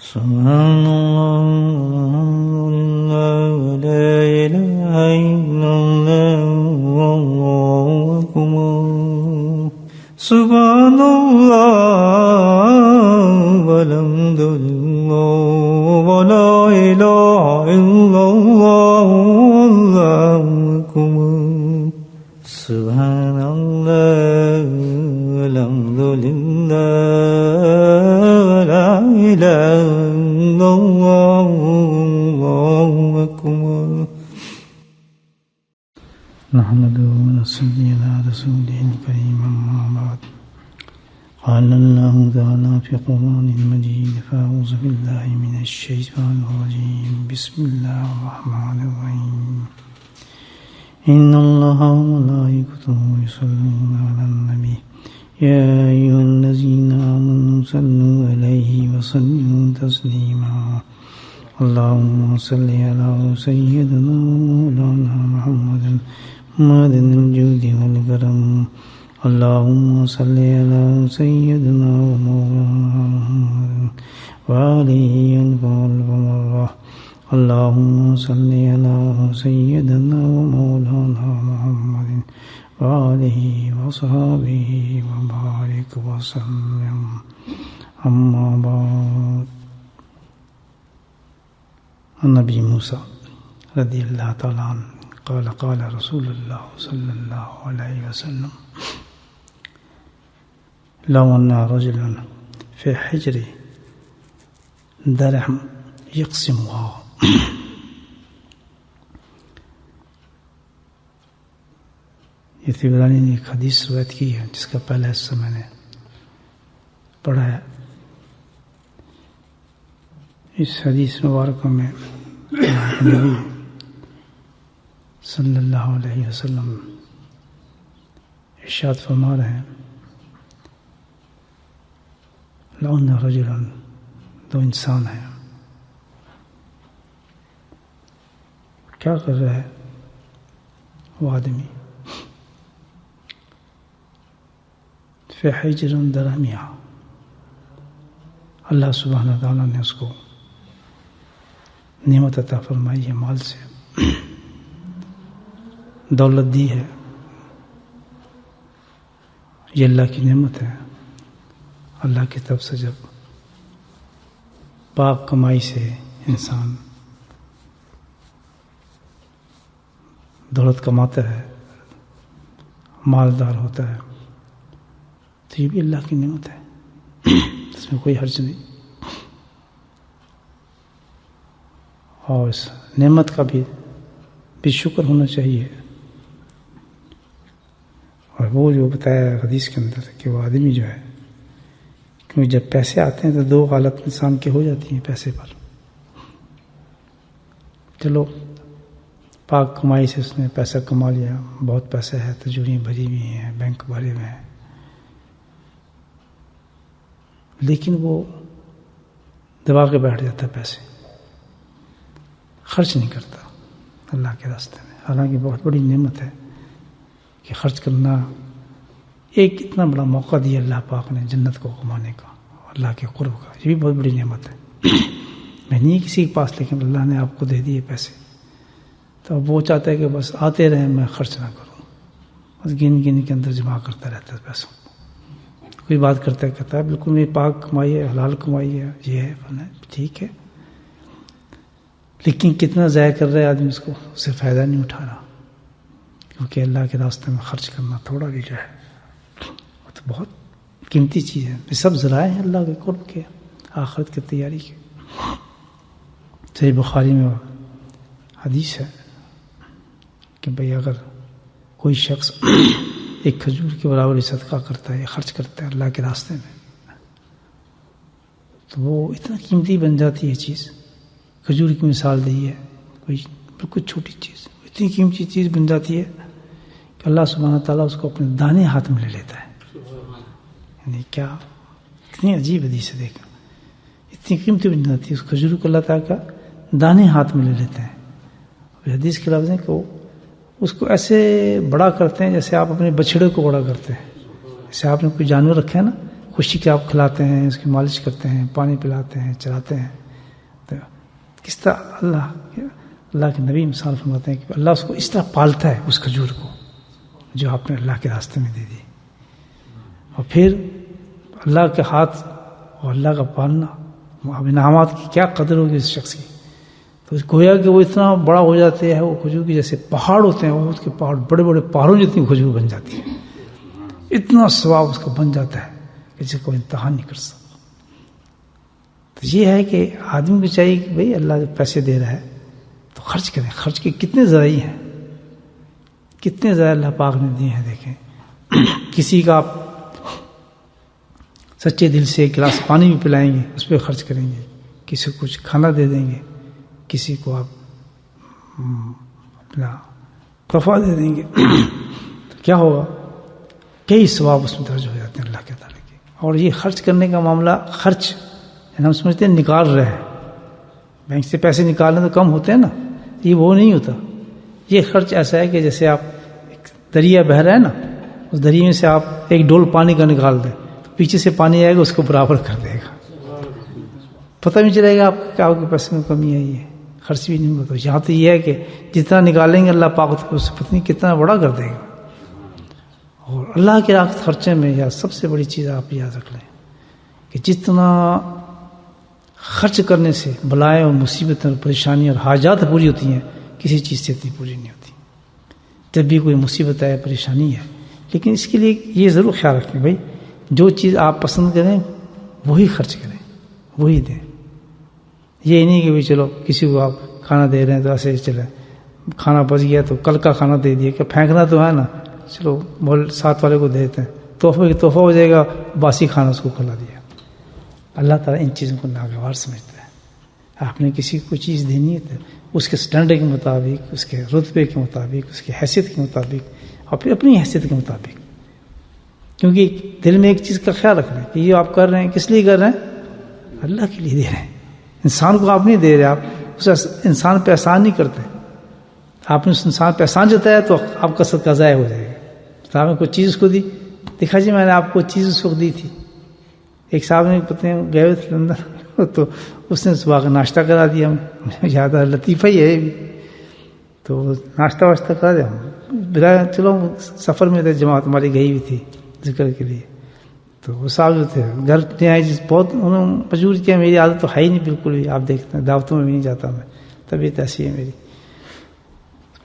سبحان الله لا إله إلا الله والله أكبر سبحان الله والحمد لله ولا إله إلا الله والله أكبر سبحان الله والحمد لله ولا إله إلا الله والله أكبر نحمده ونصلي على رسوله الكريم أما بعد قال الله تعالى في القرآن المجيد فأعوذ بالله من الشيطان الرجيم بسم الله الرحمن الرحيم إن الله وملائكته يصلون على النبي يا أيها الذين آمنوا صلوا عليه وسلموا تسليما اللهم صل على سيدنا ومولانا محمد الجود والكرم اللهم صل على سيدنا ومولانا محمد وآله ألف مرة اللهم صل على سيدنا ومولانا محمد وآله وصحبه وبارك وسلم أما بعد النبي موسى رضي الله تعالى عنه قال قال رسول الله صلى الله عليه وسلم لو أن رجلا في حجر درهم يقسمها یہ طبرانی نے ایک حدیث روایت کی ہے جس کا پہلا حصہ میں نے پڑھا ہے. اس حدیث مبارکہ میں نبی صلی اللہ علیہ وسلم ارشاد فرما رہے ہیں لعن رجلا دو انسان ہیں. کیا کر رہا ہے وہ آدمی فی حجر درہمیہ اللہ سبحانہ تعالیٰ نے اس کو نعمت عطا فرمائی ہے مال سے دولت دی ہے. یہ اللہ کی نعمت ہے. اللہ کی طرف سے جب پاک کمائی سے انسان دولت کماتا ہے مالدار ہوتا ہے تو یہ بھی اللہ کی نعمت ہے. اس میں کوئی حرج نہیں. اور اس نعمت کا بھی شکر ہونا چاہیے. اور وہ جو بتایا حدیث کے اندر کہ وہ آدمی جو ہے کیونکہ جب پیسے آتے ہیں تو دو حالت انسان کی ہو جاتی ہیں پیسے پر. چلو پاک کمائی سے اس نے پیسہ کما لیا, بہت پیسہ ہے, تجوریاں بھری ہوئی ہیں, بینک بھرے ہوئے ہیں, لیکن وہ دبا کے بیٹھ جاتا ہے پیسے, خرچ نہیں کرتا اللہ کے راستے میں. حالانکہ بہت بڑی نعمت ہے کہ خرچ کرنا. ایک اتنا بڑا موقع دیا اللہ پاک نے جنت کو کمانے کا, اللہ کے قرب کا. یہ بھی بہت بڑی نعمت ہے. میں نہیں کسی کے پاس, لیکن اللہ نے آپ کو دے دیے پیسے, تو وہ چاہتا ہے کہ بس آتے رہیں, میں خرچ نہ کروں, بس گن گن کے اندر جمع کرتا رہتا ہے پیسوں. کوئی بات کرتا ہے کہتا ہے بالکل میری پاک کمائی ہے, حلال کمائی ہے, یہ ہے فلاں ہے, ٹھیک ہے, لیکن کتنا ضائع کر رہا ہے آدمی, اس کو اس سے فائدہ نہیں اٹھا رہا. کیونکہ اللہ کے راستے میں خرچ کرنا تھوڑا بھی جو ہے وہ تو بہت قیمتی چیز ہے. یہ سب ذرائع ہیں اللہ کے قرب کے, آخرت کی تیاری کے. صحیح بخاری میں حدیث ہے کہ بھئی اگر کوئی شخص ایک کھجور کے برابر صدقہ کرتا ہے, خرچ کرتا ہے اللہ کے راستے میں, تو وہ اتنا قیمتی بن جاتی ہے چیز. کھجور کی مثال دی ہے, کوئی بالکل چھوٹی چیز اتنی قیمتی چیز بن جاتی ہے کہ اللہ سبحانہ تعالیٰ اس کو اپنے دانے ہاتھ میں لے لیتا ہے. یعنی کیا اتنی عجیب حدیث ہے, دیکھا, اتنی قیمتی بن جاتی ہے اس کھجور کو اللہ تعالیٰ کا دانے ہاتھ میں لے لیتے ہیں. حدیث کے لفظ ہیں کہ وہ اس کو ایسے بڑا کرتے ہیں جیسے آپ اپنے بچڑے کو بڑا کرتے ہیں. جیسے آپ نے کوئی جانور رکھا ہے نا, خوشی کے آپ کھلاتے ہیں، اس کی مالش کرتے ہیں، پانی پلاتے ہیں، چلاتے ہیں. تو کس طرح اللہ کے نبی مثال فرماتے ہیں کہ اللہ اس کو اس طرح پالتا ہے، اس کھجور کو جو آپ نے اللہ کے راستے میں دے دی. اور پھر اللہ کے ہاتھ اور اللہ کا پالنا، انعامات کی کیا قدر ہوگی اس شخص کی. تو گویا کہ وہ اتنا بڑا ہو جاتے ہیں، وہ کھجور کی جیسے پہاڑ ہوتے ہیں، وہ اس کے پہاڑ بڑے بڑے پہاڑوں جتنی کھجور بن جاتی ہے. اتنا ثواب اس کو بن جاتا ہے کہ جس کو انتہا نہیں کر سکتا. تو یہ ہے کہ آدمی کو چاہیے کہ بھئی اللہ جو پیسے دے رہا ہے تو خرچ کریں. خرچ کے کتنے ذرائع ہیں، کتنے ذرائع اللہ پاک نے دیے ہیں. دیکھیں کسی کا آپ سچے دل سے ایک گلاس پانی بھی پلائیں گے، اس پہ خرچ کریں گے. کسی کو کچھ کھانا دے دیں گے، کسی کو آپ اپنا تحفہ دے دیں گے تو کیا ہوگا؟ کئی ثواب اس میں درج ہو جاتے ہیں اللہ کے تعالیٰ کے. اور یہ خرچ کرنے کا معاملہ، خرچ ہم سمجھتے ہیں نکال رہے ہیں، بینک سے پیسے نکالنے تو کم ہوتے ہیں نا، یہ وہ نہیں ہوتا. یہ خرچ ایسا ہے کہ جیسے آپ ایک دریا بہہ رہا ہے نا، اس دریا میں سے آپ ایک ڈول پانی کا نکال دیں تو پیچھے سے پانی آئے گا، اس کو برابر کر دے گا. پتہ نہیں چلے گا آپ کیا کے پیسے میں کمی آئی ہے، خرچ بھی نہیں ہوتا. یہاں تو یہ ہے کہ جتنا نکالیں گے اللہ پاک اس کو پتہ نہیں کتنا بڑا کر دے گا. اور اللہ کے راہ خرچے میں یا سب سے بڑی چیز آپ یاد رکھ لیں کہ جتنا خرچ کرنے سے بلائیں اور مصیبتیں اور پریشانیاں اور حاجات پوری ہوتی ہیں، کسی چیز سے اتنی پوری نہیں ہوتی. جب بھی کوئی مصیبت ہے، پریشانی ہے، لیکن اس کے لیے یہ ضرور خیال رکھیں بھائی جو چیز آپ پسند کریں وہی خرچ کریں، وہی دیں. یہ نہیں کہ بھائی چلو کسی کو آپ کھانا دے رہے ہیں تو ایسے ہی چلے، کھانا بچ گیا تو کل کا کھانا دے دیا، کہ پھینکنا تو ہے نا، چلو بول ساتھ والے کو دیتے ہیں، تحفہ ہو جائے گا، باسی کھانا اس کو کھلا دیا. اللہ تعالیٰ ان چیزوں کو ناگوار سمجھتا ہے. آپ نے کسی کو چیز دینی ہے تو اس کے سٹینڈرڈ کے مطابق، اس کے رتبے کے مطابق، اس کی حیثیت کے مطابق اور پھر اپنی حیثیت کے مطابق. کیونکہ دل میں ایک چیز کا خیال رکھنا ہے کہ یہ آپ کر رہے ہیں کس لیے کر رہے ہیں؟ اللہ کے لیے دے رہے ہیں. انسان کو آپ نہیں دے رہے، آپ اس انسان پہ احسان نہیں کرتے. آپ نے اس انسان پہ احسان جتایا تو آپ کا صدقہ ضائع ہو جائے گا. تو آپ نے کوئی چیز اس کو دی، دیکھا جی میں نے آپ کو چیز اس وقت دی تھی. ایک صاحب نے پتہ گئے ہوئے تھے لندن تو اس نے صبح کا ناشتہ کرا دیا. ہمیں یاد ہے لطیفہ ہی ہے بھی. تو ناشتہ واشتہ کرا دیا. بتایا چلو سفر میں تھے، جماعت ہماری گئی ہوئی تھی ذکر کے لیے. تو وہ صاحب جو تھے گھر نہیں آئے، جس بہت انہوں نے مجبور کیا. میری عادت تو ہے ہی نہیں بالکل بھی، آپ دیکھتے ہیں دعوتوں میں بھی نہیں جاتا میں، طبیعت ایسی ہے میری.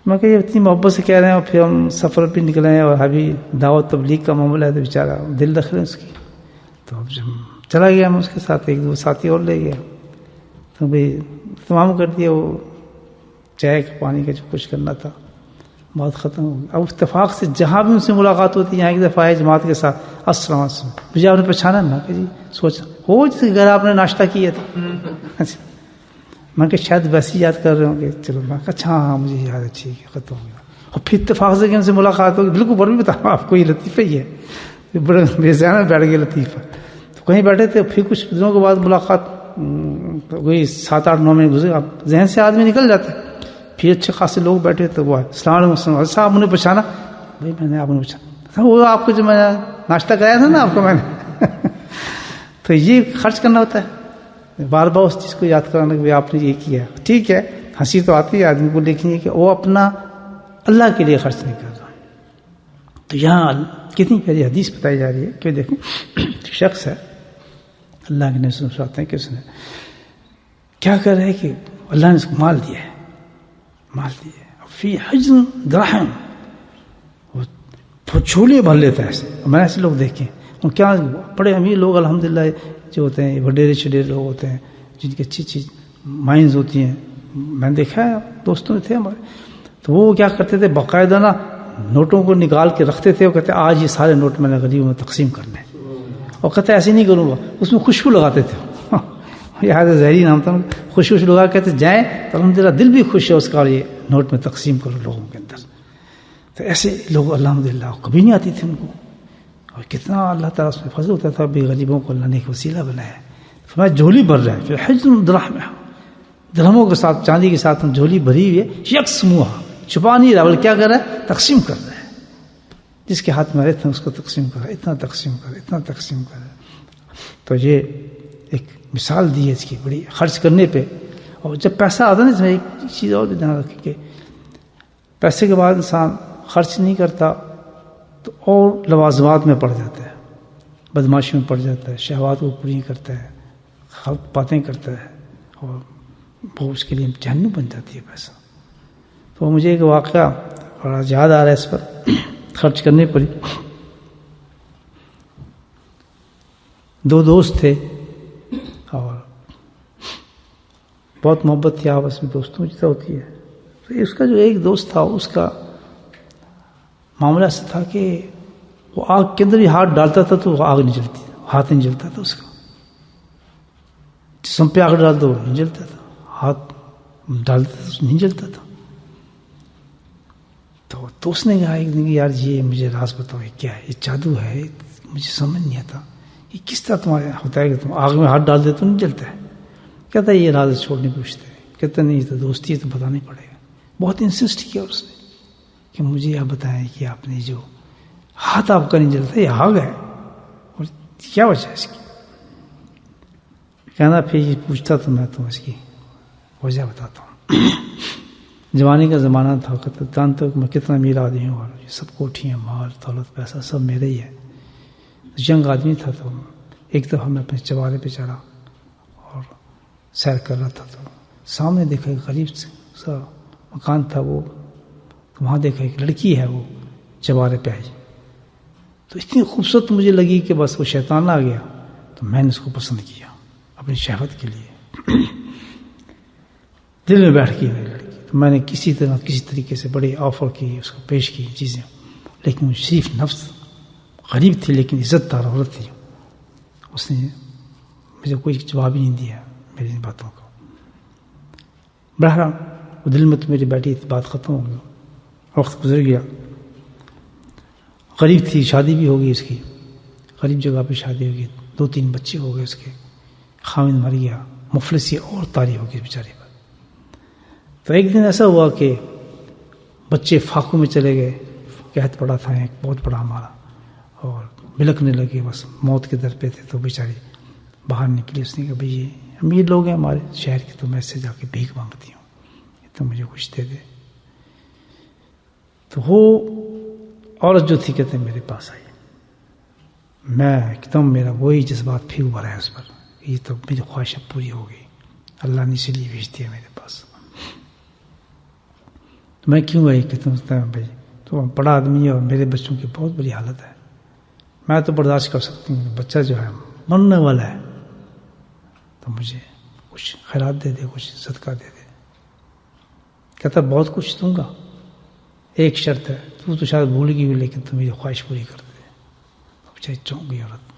میں کہ اتنی محبت سے کہہ رہے ہیں اور پھر ہم سفر پہ نکلے ہیں اور ابھی دعوت تبلیغ کا معاملہ ہے تو بیچارہ دل رکھ رہے ہیں اس کی. تو اب جب چلا گیا میں اس کے ساتھ، ایک دو ساتھی اور لے گیا تو بھائی تمام کر دیا. وہ چائے کا پانی کا جو کچھ کرنا تھا بات ختم ہو گئی. اب اتفاق سے جہاں بھی ان سے ملاقات ہوتی ہے، یہاں ایک دفعہ آئے جماعت کے ساتھ، السلام علیکم. مجھے آپ نے پہچانا نا کہ جی سوچا ہو جس کے گھر آپ نے ناشتہ کیا تھا. اچھا میں کہ شاید ویسے یاد کر رہے ہوں گے. چلو میں کہا اچھا ہاں مجھے یاد ہے، ٹھیک ہے ختم ہو گیا. اور پھر اتفاق سے کہ ان سے ملاقات ہوگی. بالکل بڑھ بھی بتاؤں آپ کو، یہ لطیفہ ہی ہے، بڑے بے ذہن بیٹھ گئے لطیفہ. تو کہیں بیٹھے تھے، پھر کچھ دنوں کے بعد ملاقات کوئی 7-8-9 مہینے گزرے، اب ذہن سے آدمی نکل جاتا ہے. پھر اچھے خاصے لوگ بیٹھے تو وہ السلام علیکم صاحب نے پہچانا. بھائی میں نے آپ نے پہچانا، وہ آپ کو جو میں نے ناشتہ کرایا تھا نا آپ کو میں نے. تو یہ خرچ کرنا ہوتا ہے، بار بار اس چیز کو یاد کرانا کہ آپ نے یہ کیا. ٹھیک ہے ہنسی تو آتی ہے آدمی کو، لیکن یہ کہ وہ اپنا اللہ کے لیے خرچ نہیں کر رہا. تو یہاں کتنی پیاری حدیث بتائی جا رہی ہے کہ دیکھیں شخص ہے اللہ کے نبی سناتے ہیں کہ اس نے کیا کر رہا ہے کہ اللہ نے اس کو مال دیا ہے، مال دیے فی حجن دراہم، وہ جھولے بھر لیتا ہے ایسے. میں نے ایسے لوگ دیکھے وہ کیا بڑے امیر لوگ الحمدللہ جو ہوتے ہیں، وڈیرے چڈیرے لوگ ہوتے ہیں جن کی اچھی اچھی مائنز ہوتی ہیں. میں نے دیکھا ہے دوستوں میں تھے ہمارے، تو وہ کیا کرتے تھے باقاعدہ نا نوٹوں کو نکال کے رکھتے تھے. وہ کہتے آج یہ سارے نوٹ میں نے غریبوں میں تقسیم کرنے، اور کہتے ایسے نہیں کروں گا. اس میں خوشبو لگاتے تھے، یاد ہے زہری نام تھا، خوشبو لگا کہتے جائیں تو الحمدللہ دل بھی خوش ہے اس کا، اور یہ نوٹ میں تقسیم کرو لوگوں کے اندر. تو ایسے لوگ الحمدللہ کبھی نہیں آتی تھی ان کو. اور کتنا اللہ تعالیٰ اس میں فضل ہوتا تھا، بے غریبوں کو اللہ نے ایک وسیلہ بنایا. فرمایا جھولی بھر رہا ہے پھر حجن درہم، درہموں کے ساتھ چاندی کے ساتھ جھولی بھری ہوئی ہے. یکسموہا، چھپا نہیں رہا بلکہ کیا کر رہا ہے، تقسیم کر رہا ہے. جس کے ہاتھ میں اتنا اس کو تقسیم کر رہا ہے، اتنا تقسیم کر رہا ہے، اتنا تقسیم کر رہا ہے. تو یہ ایک مثال دی ہے اس کی بڑی خرچ کرنے پہ. اور جب پیسہ آتا ہے نا اس میں ایک چیز اور بھی دھیان رکھیں کہ پیسے کے بعد انسان خرچ نہیں کرتا تو اور لوازمات میں پڑ جاتا ہے، بدماشی میں پڑ جاتا ہے، شہوات کو پوری کرتا ہے، غلط باتیں کرتا ہے، اور وہ اس کے لیے جہنم بن جاتی ہے پیسہ. تو مجھے ایک واقعہ بڑا یاد آ رہا ہے اس پر خرچ کرنے پر. دو دوست تھے اور بہت محبت تھی آپس میں، دوستوں جیسا ہوتی ہے. تو اس کا جو ایک دوست تھا اس کا معاملہ ایسا تھا کہ وہ آگ کے اندر ہی ہاتھ ڈالتا تھا تو وہ آگ نہیں جلتی، ہاتھ نہیں جلتا تھا اس کا. جسم پہ آگ ڈال دو نہیں جلتا تھا، ہاتھ ڈالتا تھا نہیں جلتا تھا. تو اس نے کہا ایک دن کہ یار یہ مجھے راز بتاؤ، یہ کیا ہے، یہ جادو ہے، مجھے سمجھ نہیں آتا یہ کس طرح تمہارے ہوتا ہے کہ تم آگ میں ہاتھ ڈال دے تو نہیں جلتا ہے. کہتا ہے یہ راز چھوڑنے پوچھتے ہیں. کہتا نہیں تو دوستی ہے تو بتانا ہی پڑے گا. بہت انسسٹ کیا اس نے کہ مجھے آپ بتائیں کہ آپ نے جو ہاتھ آپ کا نہیں جلتا یہ آگ ہے، اور کیا وجہ ہے اس کی. کہنا پھر یہ پوچھتا تو میں تم اس کی وجہ بتاتا ہوں. جوانی کا زمانہ تھا، جانتے ہو کہ میں کتنا امیر آدمی ہوں اور یہ سب کوٹھیاں، مال دولت پیسہ سب میرے ہی ہے. ینگ آدمی تھا. تو ایک دفعہ میں اپنے چوارے پہ چڑھا اور سیر کر رہا تھا، تو سامنے دیکھا ایک غریب سا مکان تھا. وہ وہاں دیکھا ایک لڑکی ہے وہ چوارے پہ آئی. تو اتنی خوبصورت مجھے لگی کہ بس وہ شیطان آ گیا. تو میں نے اس کو پسند کیا اپنی شہوت کے لیے، دل میں بیٹھ گئی میری لڑکی. تو میں نے کسی طریقے سے بڑے آفر کی، اس کو پیش کی چیزیں. لیکن وہ شریف نفس غریب تھی لیکن عزت دار عورت تھی. اس نے مجھے کوئی جواب ہی نہیں دیا میری باتوں کو. بہرحال وہ دل میں تو میری بیٹھی تھی، بات ختم ہو گئی، وقت گزر گیا. غریب تھی، شادی بھی ہو گئی اس کی، غریب جگہ پہ شادی ہو گئی، 2-3 بچے ہو گئے اس کے. خاوند مر گیا، مفلسی اور تاری ہو گئی بیچارے پر. تو ایک دن ایسا ہوا کہ بچے فاقوں میں چلے گئے. قحط پڑا تھا ایک بہت بڑا ہمارا، اور بلکنے لگے، بس موت کے در پہ تھے. تو بیچاری باہر نکلی. اس نے کہا بھئی یہ امیر لوگ ہیں ہمارے شہر کے، تو میں اس سے جا کے بھیک مانگتی ہوں، تو مجھے کچھ دے دے. تو وہ عورت جو تھی کہتے میرے پاس آئی. میں ایک دم میرا وہی جذبات پھر ابھر ہے اس پر. یہ تو میری خواہش اب پوری ہو گئی، اللہ نے اسی لیے بھیج دیا میرے پاس. تو میں کیوں آئی؟ کہتا ہوں بھائی تو بڑا آدمی ہے اور میرے بچوں کی بہت بڑی حالت ہے، میں تو برداشت کر سکتی ہوں، بچہ جو ہے مرنے والا ہے، تو مجھے کچھ خیرات دے دے، کچھ صدقہ دے دے. کہتا بہت کچھ دوں گا، ایک شرط ہے، تو شاید بھول گئی ہوئی لیکن تو میری خواہش پوری کر دے. بچہ چونک گئی عورت،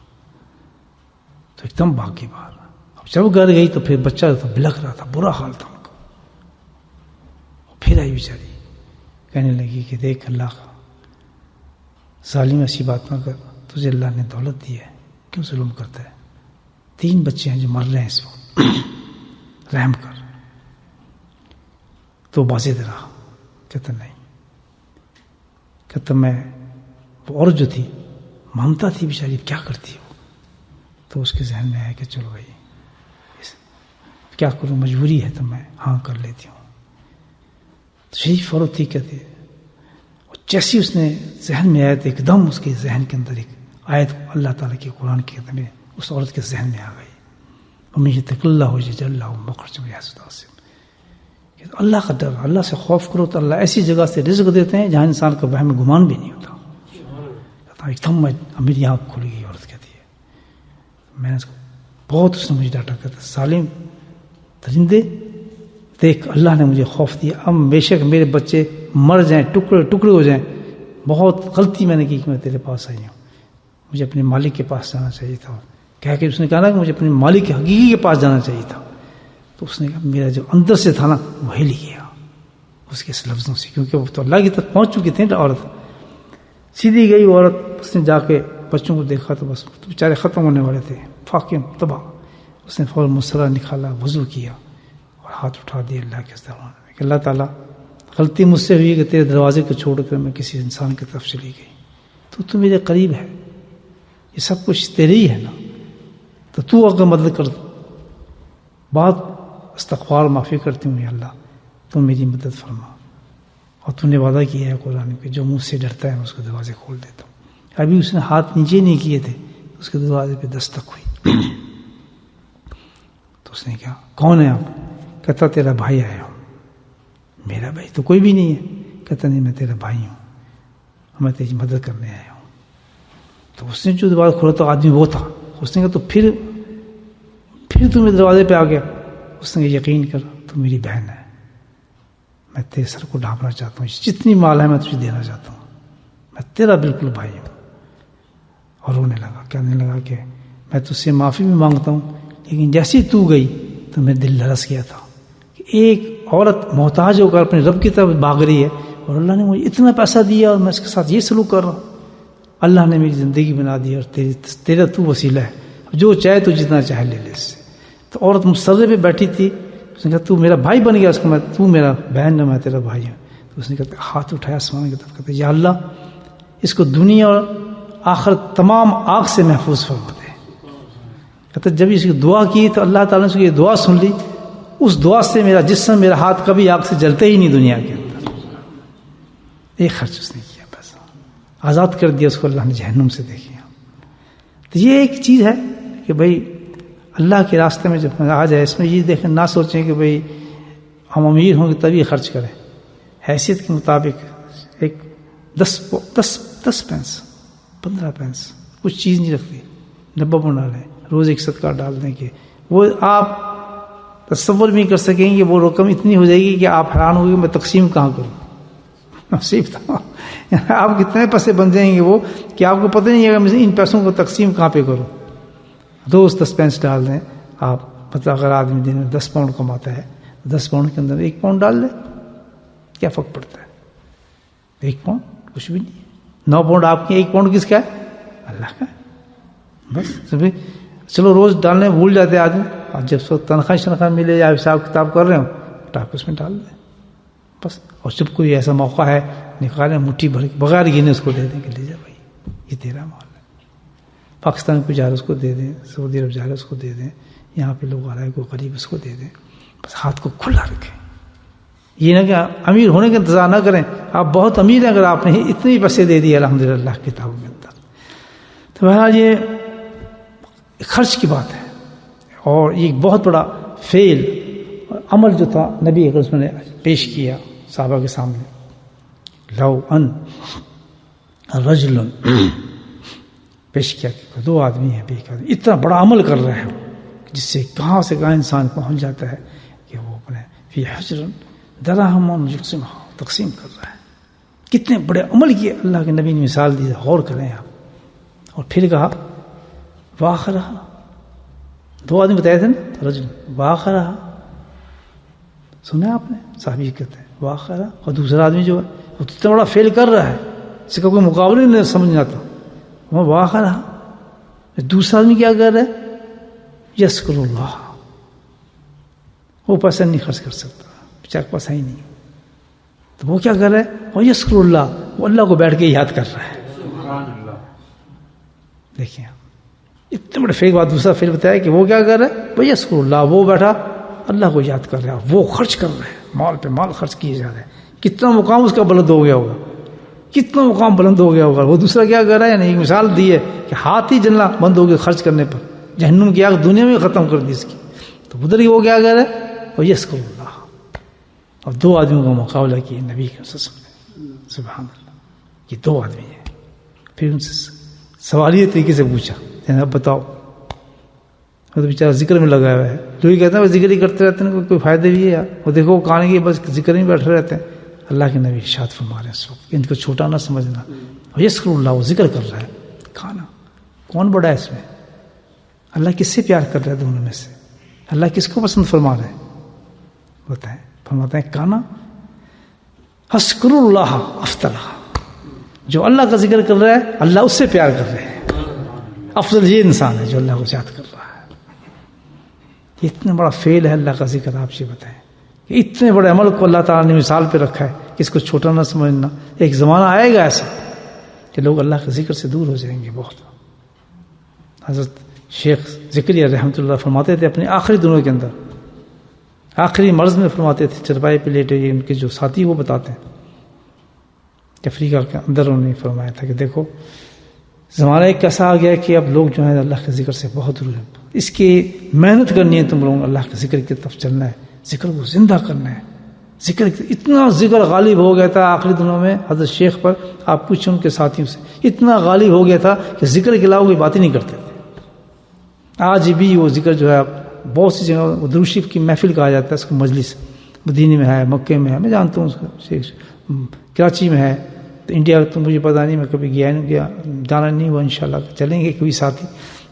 تو ایک دم بھاگ گئی باہر. اب جب گھر گئی تو پھر بچہ تو بلک رہا تھا، برا حال تھا ان کا. پھر آئی بیچاری، کہنے لگی کہ دیکھ اللہ کا ظالم ایسی بات نہ کر، تجھے اللہ نے دولت دی ہے، کیوں ظلم کرتا ہے؟ 3 بچے ہیں جو مر رہے ہیں اس وقت، رحم کر. تو بازد رہا. کہتا نہیں. کہتا میں وہ عورت جو تھی ممتا تھی بیچاری، کیا کرتی وہ. تو اس کے ذہن میں آیا کہ چلو بھائی کیا کروں، مجبوری ہے تو میں ہاں کر لیتی ہوں. شریف عورت تھی کہتے. جیسی اس نے ذہن میں آیا تو ایک دم اس کے ذہن کے اندر ایک آیت اللہ تعالیٰ کی قرآن کی میں اس عورت کے ذہن میں آ گئی. مجھے تک اللہ ہو جائے اللہ مخرج سے، اللہ کا ڈر، اللہ سے خوف کرو تو اللہ ایسی جگہ سے رزق دیتے ہیں جہاں انسان کا وہم گمان بھی نہیں ہوتا. ایک دم میری آنکھ کھل گئی. عورت کہتی ہے میں نے اس کو بہت، اس نے مجھے ڈانٹا. کہتا سالم درندے دیکھ، اللہ نے مجھے خوف دیا، اب بے شک میرے بچے مر جائیں، ٹکڑے ٹکڑے ہو جائیں، بہت غلطی میں نے کی کہ میں تیرے پاس آئی ہوں. مجھے اپنے مالک کے پاس جانا چاہیے تھا. کہہ کے اس نے کہا نا کہ مجھے اپنے مالک کے حقیقی کے پاس جانا چاہیے تھا. تو اس نے کہا میرا جو اندر سے تھا نا وہ ہل گیا اس کے اس لفظوں سے، کیونکہ وہ تو اللہ کی طرف پہنچ چکی تھی. عورت سیدھی گئی عورت، اس نے جا کے بچوں کو دیکھا تو بس بیچارے ختم ہونے والے تھے، فاقے تباہ. اس نے فوراً مصرہ نکالا، وضو کیا اور ہاتھ اٹھا دیا اللہ کے دربار میں کہ اللہ تعالیٰ غلطی مجھ سے ہوئی کہ تیرے دروازے کو چھوڑ کر میں کسی انسان کی طرف چلی گئی، تو میرے قریب ہے، یہ سب کچھ تیرے ہی ہے نا، تو تو اگر مدد کر، بہت استغفار معافی کرتی ہوں یا اللہ تو میری مدد فرما، اور تو نے وعدہ کیا ہے قرآن پہ جو مجھ سے ڈرتا ہے میں اس کو دروازے کھول دیتا ہوں۔ ابھی اس نے ہاتھ نیچے نہیں کیے تھے، اس کے دروازے پہ دستک ہوئی، تو اس نے کہا کون ہے آپ؟ کہتا تیرا بھائی آیا ہوں۔ میرا بھائی تو کوئی بھی نہیں ہے۔ کہتا نہیں میں تیرا بھائی ہوں، میں تیری مدد کرنے آیا ہوں۔ تو اس نے جو دروازہ کھولا تو آدمی وہ تھا، اس نے کہا تو پھر تو میرے دروازے پہ آ گیا۔ اس نے کہا یقین کر تو میری بہن ہے، میں تیرے سر کو ڈھانپنا چاہتا ہوں، جتنی مال ہے میں تجھے دینا چاہتا ہوں، میں تیرا بالکل بھائی ہوں۔ اور رونے لگا، کہنے لگا کہ میں تجھ سے معافی بھی مانگتا ہوں، لیکن جیسے تو گئی تو میرا دل لرس گیا تھا کہ ایک عورت محتاج ہو کر اپنے رب کی طرف بھاگ رہی ہے، اور اللہ نے مجھے اتنا پیسہ دیا اور میں اس کے ساتھ یہ سلوک کر رہا ہوں۔ اللہ نے میری زندگی بنا دی اور تیرا تو وسیلہ ہے، جو چاہے تو جتنا چاہے لے لے اس سے۔ تو عورت مسرے پہ بیٹھی تھی، اس نے کہا تو میرا بھائی بن گیا، اس کو میں تو میرا بہن ہے، میں تیرا بھائی ہوں۔ تو اس نے کہا ہاتھ اٹھایا آسمان کی طرف، کہتے یا اللہ اس کو دنیا اور آخرت تمام آگ سے محفوظ فرما دے۔ کہتے جب اس کی دعا کی تو اللہ تعالیٰ نے اس کی یہ دعا سن لی، اس دعا سے میرا جسم میرا ہاتھ کبھی آگ سے جلتے ہی نہیں دنیا کے اندر۔ ایک خرچ اس نے کیا، پیسہ آزاد کر دیا اس کو، اللہ نے جہنم سے دیکھا۔ تو یہ ایک چیز ہے کہ بھائی اللہ کے راستے میں جب آ جائے، اس میں یہ دیکھیں نہ سوچیں کہ بھائی ہم امیر ہوں گے تبھی خرچ کریں، حیثیت کے مطابق ایک 10 پینس 15 پینس کچھ چیز نہیں رکھتی، ڈبہ میں ڈالیں، روز ایک صدقہ ڈال دیں کہ وہ آپ تصور بھی کر سکیں گے وہ رقم اتنی ہو جائے گی کہ آپ حیران ہوگے میں تقسیم کہاں کروں، نصیب تھا آپ کتنے پیسے بن جائیں گے وہ کہ آپ کو پتہ نہیں ہے کہ ان پیسوں کو تقسیم کہاں پہ کروں۔ روز 10 پینس ڈال دیں آپ، مطلب اگر آدمی دن میں 10 پاؤنڈ کماتا ہے 10 پاؤنڈ کے اندر 1 پاؤنڈ ڈال دیں، کیا فرق پڑتا ہے؟ 1 پاؤنڈ کچھ بھی نہیں ہے۔ 9 پاؤنڈ آپ کے، 1 پاؤنڈ کس کا ہے؟ اللہ کا ہے۔ بس چلو روز ڈالنے بھول جاتے آدمی، اور جب تنخواہ ملے یا حساب کتاب کر رہے ہو ٹاپ اس میں ڈال دیں بس۔ اور جب کوئی ایسا موقع ہے نکالیں مٹھی بھر بغیر گنے اس کو دے دیں کہ لے جا بھائی یہ تیرا مال ہے۔ پاکستان کو جا رہے اس کو دے دیں، سعودی عرب جا رہے اس کو دے دیں، یہاں پہ لوگ آ رہے ہیں کوئی غریب اس کو دے دیں، بس ہاتھ کو کھلا رکھیں۔ یہ نہ کہ امیر ہونے کا انتظار نہ کریں، آپ بہت امیر ہیں اگر آپ نے اتنے پیسے دے دیے الحمدللہ اللہ کی کتابوں کے اندر۔ تو بہرحال یہ خرچ کی بات ہے، اور یہ بہت بڑا فعل عمل جو تھا نبی اکرم نے پیش کیا صحابہ کے سامنے، لو ان رجل پیش کیا کہ 2 آدمی ہیں اتنا بڑا عمل کر رہے ہیں جس سے کہاں سے کہاں انسان پہنچ جاتا ہے کہ وہ اپنے فی حجر دراہم تقسیم کر رہا ہے۔ کتنے بڑے عمل کیے اللہ کے نبی نے مثال دی، غور کریں آپ۔ اور پھر کہا واخرہ، 2 آدمی بتائے تھے نا رجل، واخرہ سنا آپ نے، صحابی کہتے ہیں واخرہ، اور دوسرا آدمی جو ہے وہ اتنا بڑا فیل کر رہا ہے اس کا کوئی مقابلہ نہیں سمجھ آتا، وہ واخرہ۔ دوسرا آدمی کیا کر رہا ہے؟ یذکر اللہ، وہ پیسہ نہیں خرچ کر سکتا، بیچارہ پیسہ ہی نہیں، تو وہ کیا کر رہا ہے؟ وہ یذکر اللہ، وہ اللہ کو بیٹھ کے یاد کر رہا ہے۔ دیکھیں اتنے بڑے فیل بات، دوسرا فیل بتایا کہ وہ کیا کر رہا ہے؟ وہ یذکر اللہ، وہ بیٹھا اللہ کو یاد کر رہا ہے، وہ خرچ کر رہا ہے، مال پہ مال خرچ کیے جا رہے ہیں۔ کتنا مقام اس کا بلند ہو گیا ہوگا، کتنا مقام بلند ہو گیا ہوگا۔ وہ دوسرا کیا کر رہا ہے؟ یعنی ایک مثال دی ہے کہ ہاتھ ہی جلنا بند ہو گیا خرچ کرنے پر، جہنم کی آگ دنیا میں ختم کر دی اس کی۔ تو ادھر ہی وہ کیا کر رہا ہے؟ وہ یذکر اللہ، اور 2 آدمیوں کا مقابلہ کیا نبی کے وسلم نے، سبحان اللہ، یہ 2 آدمی ہیں۔ پھر ان سے سوالیہ طریقے سے پوچھا، اب بتاؤ، وہ تو بیچارہ ذکر میں لگا ہوا ہے، جو ہی کہتے ہیں وہ ذکر ہی کرتے رہتے ہیں، کوئی فائدہ بھی ہے یار، وہ دیکھو کہانی کی بس ذکر میں بیٹھے رہتے ہیں۔ اللہ کے نبی ارشاد فرما رہے ہیں اس وقت، ان کو چھوٹا نہ سمجھنا، یذکر اللہ، وہ ذکر کر رہا ہے۔ کھانا کون بڑا ہے اس میں؟ اللہ کس سے پیار کر رہا ہے دونوں میں سے؟ اللہ کس کو پسند فرما رہے ہیں؟ بتائیں، فرماتے ہیں کھانا حسکر اللہ افضل، جو اللہ کا ذکر کر رہا ہے اللہ اس سے پیار کر رہے ہیں، افضل یہ انسان ہے جو اللہ کو یاد کر رہا ہے۔ یہ اتنا بڑا فعل ہے اللہ کا ذکر، آپ سے بتائیں کہ اتنے بڑے عمل کو اللہ تعالیٰ نے مثال پہ رکھا ہے کہ اس کو چھوٹا نہ سمجھنا۔ ایک زمانہ آئے گا ایسا کہ لوگ اللہ کے ذکر سے دور ہو جائیں گے بہت۔ حضرت شیخ زکریا رحمۃ اللہ فرماتے تھے اپنے آخری دنوں کے اندر، آخری مرض میں فرماتے تھے، چرپائی پہ لیٹے ہوئے ان کے جو ساتھی وہ بتاتے ہیں کہ افریقہ کے اندر انہوں نے فرمایا تھا کہ دیکھو زمانہ ایک ایسا آ گیا کہ اب لوگ جو ہیں اللہ کے ذکر سے بہت دور ہیں، اس کی محنت کرنی ہے تم لوگوں، اللہ کے ذکر کی طرف چلنا ہے، ذکر کو زندہ کرنا ہے۔ ذکر اتنا ذکر غالب ہو گیا تھا آخری دنوں میں حضرت شیخ پر، آپ پوچھیں ان کے ساتھیوں سے، اتنا غالب ہو گیا تھا کہ ذکر کے علاوہ کوئی بات ہی نہیں کرتے تھے۔ آج بھی وہ ذکر جو ہے بہت سی جگہ درود شریف کی محفل کہا جاتا ہے اس کو، مجلس مدینے میں ہے، مکے میں ہے، میں جانتا ہوں اس کو، کراچی میں ہے، تو انڈیا تو مجھے پتہ نہیں، میں کبھی گیا نہیں، گیا جانا نہیں ہوا، انشاءاللہ چلیں گے کوئی ساتھی،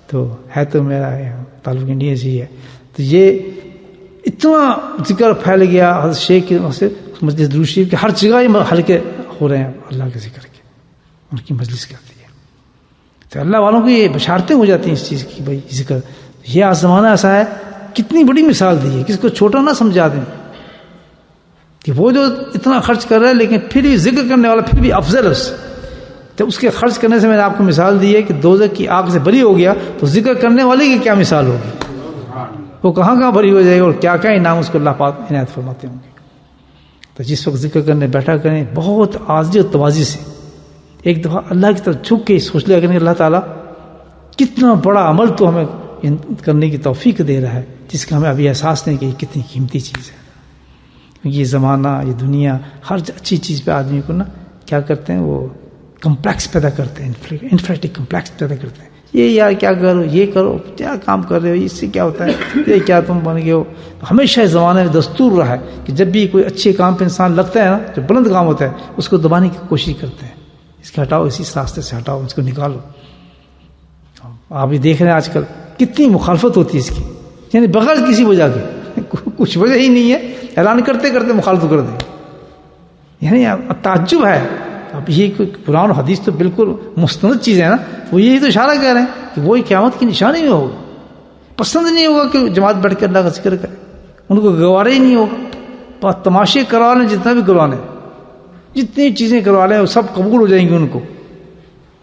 تو ہے تو میرا تعلق انڈیا سے ہی ہے۔ تو یہ اتنا ذکر پھیل گیا حضرت شیخ کی مجلس درود شریف کے، ہر جگہ یہ حلقے ہو رہے ہیں اللہ کے ذکر کے، ان کی مجلس کرتی ہے، تو اللہ والوں کو یہ بشارتیں ہو جاتی ہیں اس چیز کی، بھائی ذکر یہ آج زمانہ ایسا ہے، کتنی بڑی مثال دی ہے، کس کو چھوٹا نہ سمجھا دیں کہ وہ جو اتنا خرچ کر رہا ہے لیکن پھر بھی ذکر کرنے والا پھر بھی افضل ہے اس سے، تو اس کے خرچ کرنے سے میں نے آپ کو مثال دی ہے کہ دوزخ کی آگ سے بری ہو گیا تو ذکر کرنے والے کی کیا مثال ہوگی، وہ کہاں کہاں بری ہو جائے گا اور کیا کیا انعام اس کو اللہ پاک عنایت فرماتے ہوں گے۔ تو جس وقت ذکر کرنے بیٹھا کریں بہت عاجزی اور تواضع سے، ایک دفعہ اللہ کی طرف جھک کے سوچ لیا کریں اللہ تعالیٰ کتنا بڑا عمل تو ہمیں کرنے کی توفیق دے رہا ہے، جس کا ہمیں ابھی احساس نہیں کہ یہ کتنی قیمتی چیز ہے۔ یہ زمانہ، یہ دنیا، ہر اچھی چیز پہ آدمی کو نا کیا کرتے ہیں، وہ کمپلیکس پیدا کرتے ہیں، انفریٹک کمپلیکس پیدا کرتے ہیں، یہ یار کیا کرو، یہ کرو، کیا کام کر رہے ہو، اس سے کیا ہوتا ہے، یہ کیا تم بن گئے ہو۔ ہمیشہ اس زمانے میں دستور رہا ہے کہ جب بھی کوئی اچھے کام پہ انسان لگتا ہے نا، جو بلند کام ہوتا ہے اس کو دبانے کی کوشش کرتے ہیں، اس کو ہٹاؤ، اسی راستے سے ہٹاؤ، اس کو نکالو۔ آپ بھی دیکھ رہے ہیں آج کل کتنی مخالفت ہوتی ہے اس کی، یعنی بغیر کسی وجہ کے، کچھ وجہ ہی نہیں ہے، اعلان کرتے کرتے مخالفت کر دیں، یعنی تعجب ہے۔ اب یہ قرآن و حدیث تو بالکل مستند چیزیں ہیں نا، وہ یہی تو اشارہ کر رہے ہیں کہ وہی قیامت کی نشانی میں ہوگا۔ پسند نہیں ہوگا کہ جماعت بیٹھ کے اللہ کا ذکر کرے، ان کو گوارا ہی نہیں ہوگا، تماشے کروا لیں جتنا بھی کروا لیں، جتنی چیزیں کروا لیں وہ سب قبول ہو جائیں گی ان کو،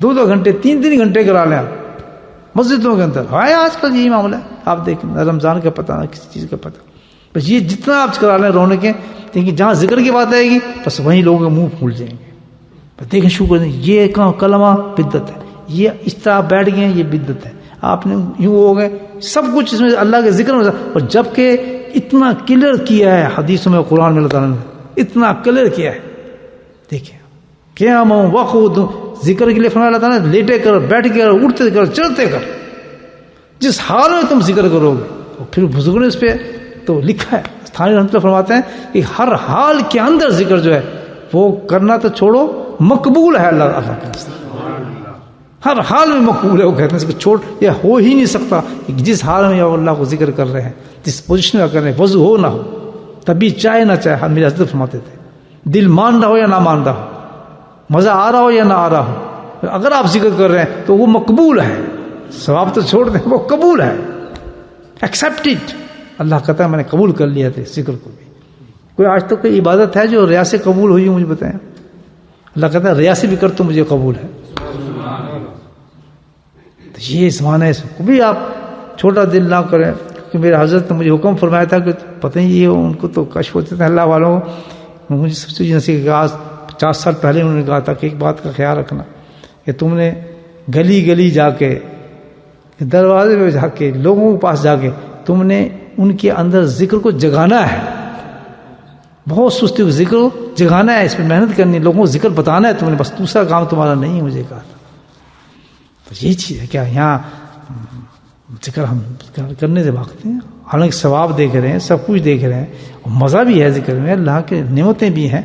2 گھنٹے 3 گھنٹے کرا لیں آپ مسجدوں کے اندر، ہے آج کل یہی معاملہ ہے۔ آپ دیکھیں رمضان کا پتہ نہ کسی چیز کا پتہ، بس یہ جتنا آپ کرا لیں رونقیں، لیکن جہاں ذکر کی بات آئے گی بس وہیں لوگوں کے منہ پھول جائیں گے۔ دیکھیں شکر نہیں، یہ کلمہ بدعت ہے، یہ اس طرح بیٹھ گئے ہیں، یہ بدعت ہے، آپ نے یوں ہو گئے، سب کچھ اس میں اللہ کے ذکر میں، اور جب کہ اتنا کلیئر کیا ہے حدیثوں میں، قرآن میں اللہ تعالیٰ نے اتنا کلیئر کیا ہے۔ دیکھیں قیام وقعود ذکر کے لیے فرمایا اللہ تعالیٰ نے، لیٹے کر، بیٹھ کے کر، اٹھتے کر، چلتے کر، جس حال میں تم ذکر کرو گے۔ اور پھر بزرگوں نے اس پہ تو لکھا ہے، تھانوی رحمۃ اللہ فرماتے ہیں کہ ہر حال کے اندر ذکر جو ہے وہ کرنا تو چھوڑو، مقبول ہے اللہ کے راستے، ہر حال میں مقبول ہے۔ وہ کہتے ہیں اس کو چھوڑ، یہ ہو ہی نہیں سکتا کہ جس حال میں اللہ کو ذکر کر رہے ہیں، جس پوزیشن میں کر رہے ہیں، وضو ہو نہ ہو، تبھی چاہے نہ چاہے، میرے حضرت فرماتے تھے دل مان رہا ہو یا نہ مان رہا ہو، مزہ آ رہا ہو یا نہ آ رہا ہو، اگر آپ ذکر کر رہے ہیں تو وہ مقبول ہے، ثواب تو چھوڑ دیں، وہ قبول ہے، ایکسیپٹڈ۔ اللہ کہتا ہے میں نے قبول کر لیا تھا ذکر کو بھی۔ کوئی آج تک کوئی عبادت ہے جو ریا سے قبول ہوئی مجھے بتائیں؟ اللہ کہتا ہے ریا سے بھی کر تو مجھے قبول ہے۔ تو یہ زمانہ ہے، اس کو بھی آپ چھوٹا دل نہ کریں، کہ میرے حضرت نے مجھے حکم فرمایا تھا کہ پتہ ہی یہ ان کو تو کشف ہوتے تھے اللہ والوں کو، مجھے سب سے نصیحت کہ آج 50 سال پہلے انہوں نے کہا تھا کہ ایک بات کا خیال رکھنا کہ تم نے گلی گلی جا کے، دروازے پہ جا کے، لوگوں کے پاس جا کے تم نے ان کے اندر ذکر کو جگانا ہے، بہت سستی کو ذکر کو جگانا ہے، اس پہ محنت کرنی، لوگوں کو ذکر بتانا ہے تم نے، بس دوسرا کام تمہارا نہیں ہے، مجھے کہا تھا۔ تو یہی چیز ہے کیا یہاں ذکر ہم کرنے سے بھاگتے ہیں، حالانکہ ثواب دیکھ رہے ہیں، سب کچھ دیکھ رہے ہیں، اور مزہ بھی ہے ذکر میں، اللہ کے نعمتیں بھی ہیں،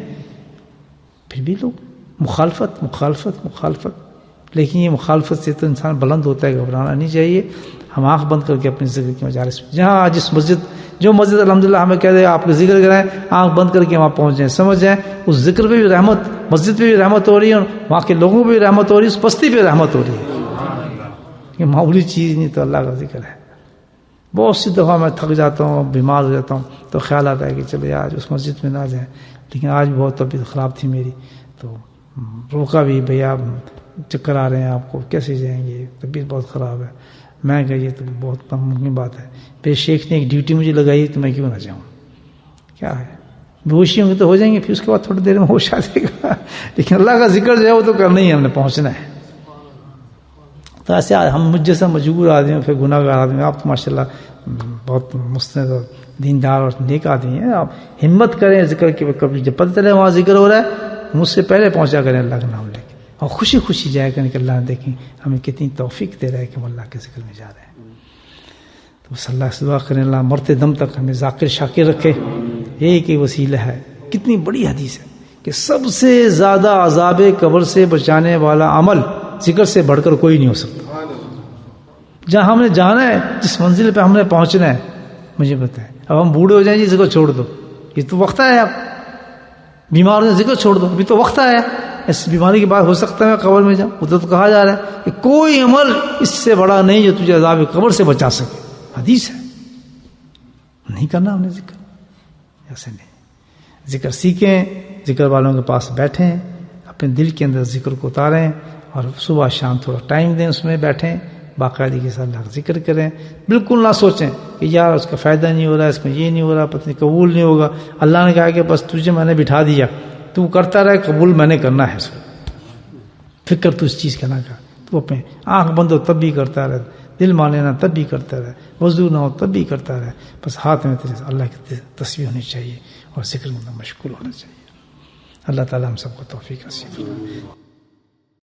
پھر بھی لوگ مخالفت مخالفت مخالفت۔ لیکن یہ مخالفت سے تو انسان بلند ہوتا ہے، گھبرانا نہیں چاہیے۔ ہم آنکھ بند کر کے اپنے ذکر کی مجالس میں، جہاں جس مسجد، جو مسجد الحمدللہ ہمیں کہہ دے آپ کے ذکر کرائیں، آنکھ بند کر کے وہاں پہنچ جائیں، سمجھ جائیں اس ذکر پہ بھی رحمت، مسجد پہ بھی رحمت ہو رہی ہے، اور وہاں کے لوگوں پہ بھی رحمت ہو رہی ہے، اس بستی پہ رحمت ہو رہی ہے۔ یہ معمولی چیز نہیں، تو اللہ کا ذکر ہے۔ بہت سی دفعہ میں تھک جاتا ہوں، بیمار ہو جاتا ہوں، تو خیال آتا ہے کہ چلے آج اس مسجد میں نہ جائیں، لیکن آج بہت طبیعت خراب تھی میری، تو روکا بھی، بھیا چکر آ رہے ہیں آپ کو، کیسے جائیں گے، طبیعت بہت خراب ہے، میں کہا یہ تو بہت کم ممکن بات ہے، پھر شیخ نے ایک ڈیوٹی مجھے لگائی تو میں کیوں نہ جاؤں، کیا ہے بے ہوشی ہوں گے تو ہو جائیں گے، پھر اس کے بعد تھوڑی دیر میں ہوش آ جائے گا، لیکن اللہ کا ذکر جو ہے وہ تو کرنا ہی ہے، ہم نے پہنچنا ہے۔ تو ایسے ہم مجھ جیسا مجبور آدمی پھر گناہ گار آدمی، آپ تو ماشاء اللہ بہت مستند اور دیندار اور نیک آدمی ہیں، آپ ہمت کریں ذکر کی، کبھی جب پتہ چلے وہاں ذکر ہو رہا ہے مجھ سے پہلے پہنچا کریں اللہ کا نام لے کے، اور خوشی خوشی جایا کریں کہ اللہ نے دیکھیں ہمیں کتنی توفیق دے رہا ہے کہ ہم اللہ کے ذکر میں جا رہے ہیں۔ تو بس اللہ سے دعا کریں اللہ مرتے دم تک ہمیں ذاکر شاکر رکھے، ایک ہی وسیلہ ہے۔ کتنی بڑی حدیث ہے کہ سب سے زیادہ عذاب قبر سے بچانے والا عمل ذکر سے بڑھ کر کوئی نہیں ہو سکتا۔ جہاں ہم نے جانا ہے، جس منزل پہ ہم نے پہنچنا ہے، مجھے پتہ ہے۔ اب ہم بوڑھے ہو جائیں جی ذکر چھوڑ دو، یہ تو وقت آیا، اب بیمار ہو جائیں ذکر چھوڑ دو، ابھی تو وقت آیا، اس بیماری کی بات ہو سکتا ہے میں قبر میں جاؤں، ادھر تو کہا جا رہا ہے کہ کوئی عمل اس سے بڑا نہیں جو تجھے عذاب قبر سے بچا سکے، حدیث ہے۔ نہیں کرنا ہم نے ذکر، ایسے نہیں، ذکر سیکھیں، ذکر والوں کے پاس بیٹھیں، اپنے دل کے اندر ذکر کو اتاریں، اور صبح شام تھوڑا ٹائم دیں، اس میں بیٹھیں، باقاعدگی کے ساتھ اللہ کا ذکر کریں۔ بالکل نہ سوچیں کہ یار اس کا فائدہ نہیں ہو رہا، اس میں یہ نہیں ہو رہا، پتہ نہیں قبول نہیں ہوگا۔ اللہ نے کہا کہ بس تجھے میں نے بٹھا دیا، تو کرتا رہے، قبول میں نے کرنا ہے اس کو، فکر تو اس چیز کا نہ کر، تو اپنے آنکھ بند ہو تب بھی کرتا رہے، دل مانے نہ تب بھی کرتا رہے، وضو نہ ہو تب بھی کرتا رہے، بس ہاتھ میں تیرے اللہ کی تسبیح ہونی چاہیے اور ذکر میں مشغول ہونا چاہیے۔ اللہ تعالیٰ ہم سب کو توفیق نصیب فرمائے۔